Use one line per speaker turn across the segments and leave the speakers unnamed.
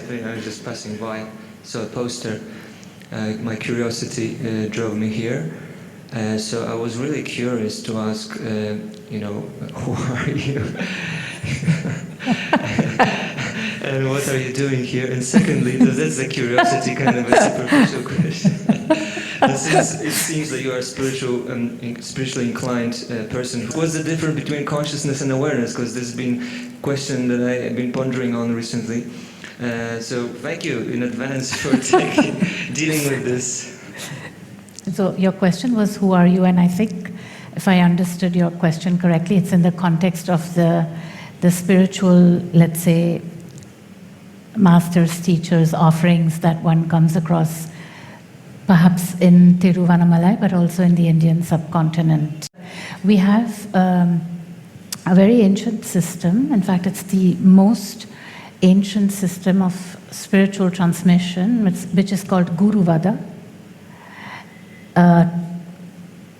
recently I was just passing by, saw a poster. My curiosity drove me here. So I was really curious to ask, who are you? And what are you doing here? And secondly, that's a curiosity, kind of a superficial question. And since it seems that you are a spiritually inclined person, what's the difference between consciousness and awareness? Because this has been a question that I have been pondering on recently. So thank you in advance for dealing with this.
So your question was, who are you? And I think, if I understood your question correctly, it's in the context of the spiritual, let's say, masters, teachers, offerings that one comes across, perhaps in Tiruvannamalai, but also in the Indian subcontinent. We have a very ancient system. In fact, it's the most ancient system of spiritual transmission, which is called Guru Vada.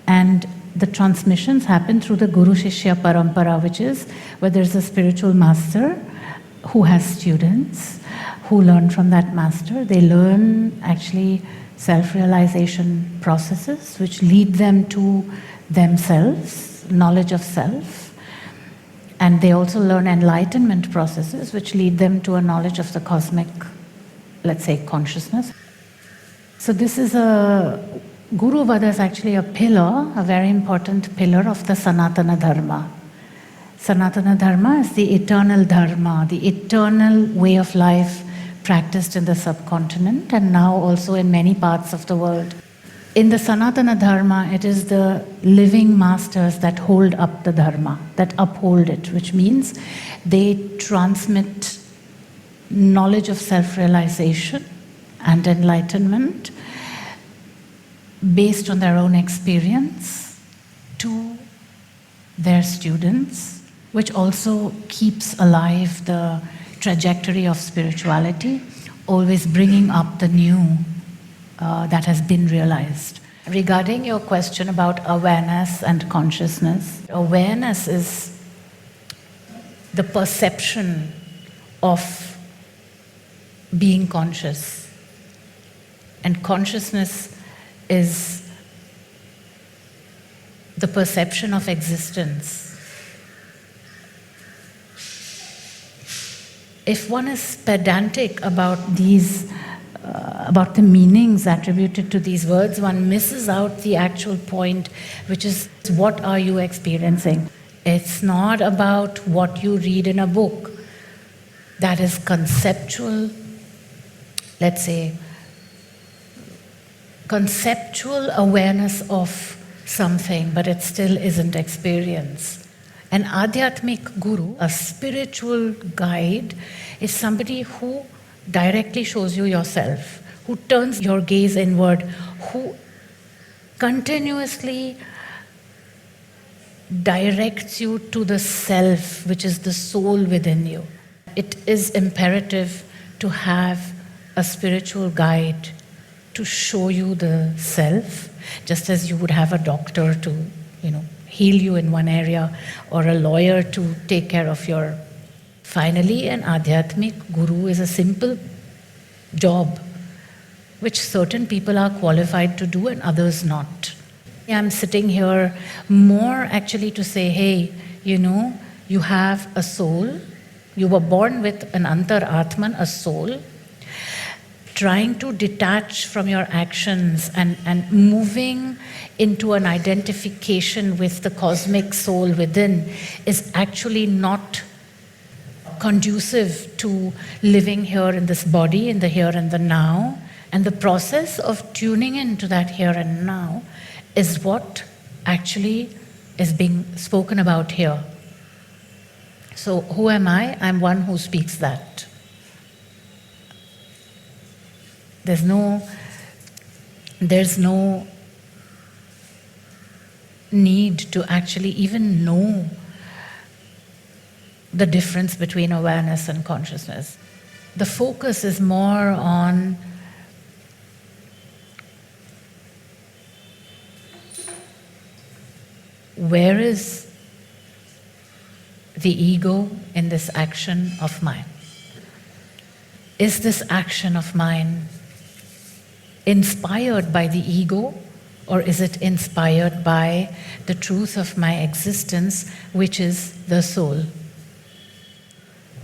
And the transmissions happen through the Guru Shishya Parampara, which is where there's a spiritual master who has students who learn from that master. They learn actually self-realization processes which lead them to themselves, knowledge of self. And they also learn enlightenment processes which lead them to a knowledge of the cosmic, let's say, consciousness. So this is Guru Vada is actually a pillar, a very important pillar of the Sanatana Dharma. Sanatana Dharma is the eternal Dharma, the eternal way of life practiced in the subcontinent and now also in many parts of the world. In the Sanatana Dharma, it is the living masters that hold up the Dharma, that uphold it, which means they transmit knowledge of self-realization and enlightenment based on their own experience to their students, which also keeps alive the trajectory of spirituality, always bringing up the new that has been realized. Regarding your question about awareness and consciousness, awareness is the perception of being conscious, and consciousness is the perception of existence. If one is pedantic about these, about the meanings attributed to these words, one misses out the actual point, which is, what are you experiencing? It's not about what you read in a book. That is conceptual, let's say, conceptual awareness of something, but it still isn't experience. An Adhyatmic Guru, a spiritual guide, is somebody who directly shows you yourself, who turns your gaze inward, who continuously directs you to the self, which is the soul within you. It is imperative to have a spiritual guide to show you the self, just as you would have a doctor to, heal you in one area, or a lawyer to take care of your. Finally, an Adhyatmic Guru is a simple job which certain people are qualified to do and others not. I'm sitting here more actually to say, hey, you have a soul, you were born with an Antar Atman, a soul. Trying to detach from your actions and moving into an identification with the cosmic soul within is actually not conducive to living here in this body, in the here and the now. And the process of tuning into that here and now is what actually is being spoken about here. So who am I? I'm one who speaks that. There's no need to actually even know the difference between awareness and consciousness. The focus is more on where is the ego in this action of mine. Is this action of mine inspired by the ego, or is it inspired by the truth of my existence, which is the soul?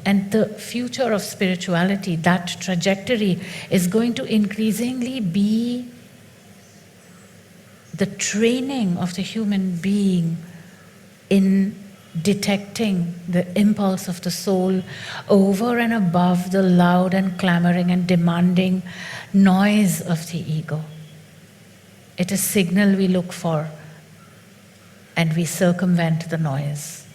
And the future of spirituality, that trajectory, is going to increasingly be the training of the human being in detecting the impulse of the soul over and above the loud and clamoring and demanding noise of the ego. It is signal we look for, and we circumvent the noise.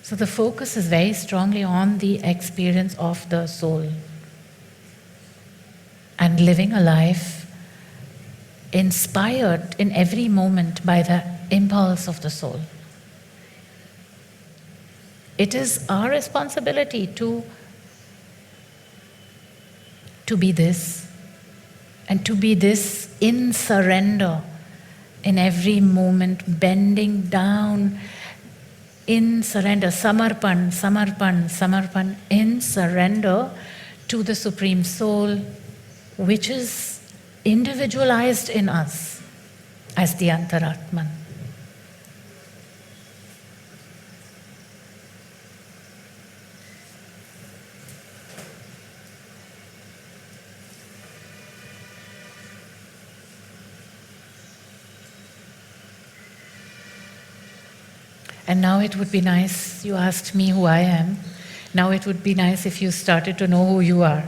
So the focus is very strongly on the experience of the soul and living a life inspired in every moment by the impulse of the soul. It is our responsibility to be this, and to be this in surrender in every moment, bending down in surrender, samarpan, samarpan, samarpan, in surrender to the Supreme Soul, which is individualized in us as the Antaratman. And now it would be nice, you asked me who I am, now it would be nice if you started to know who you are.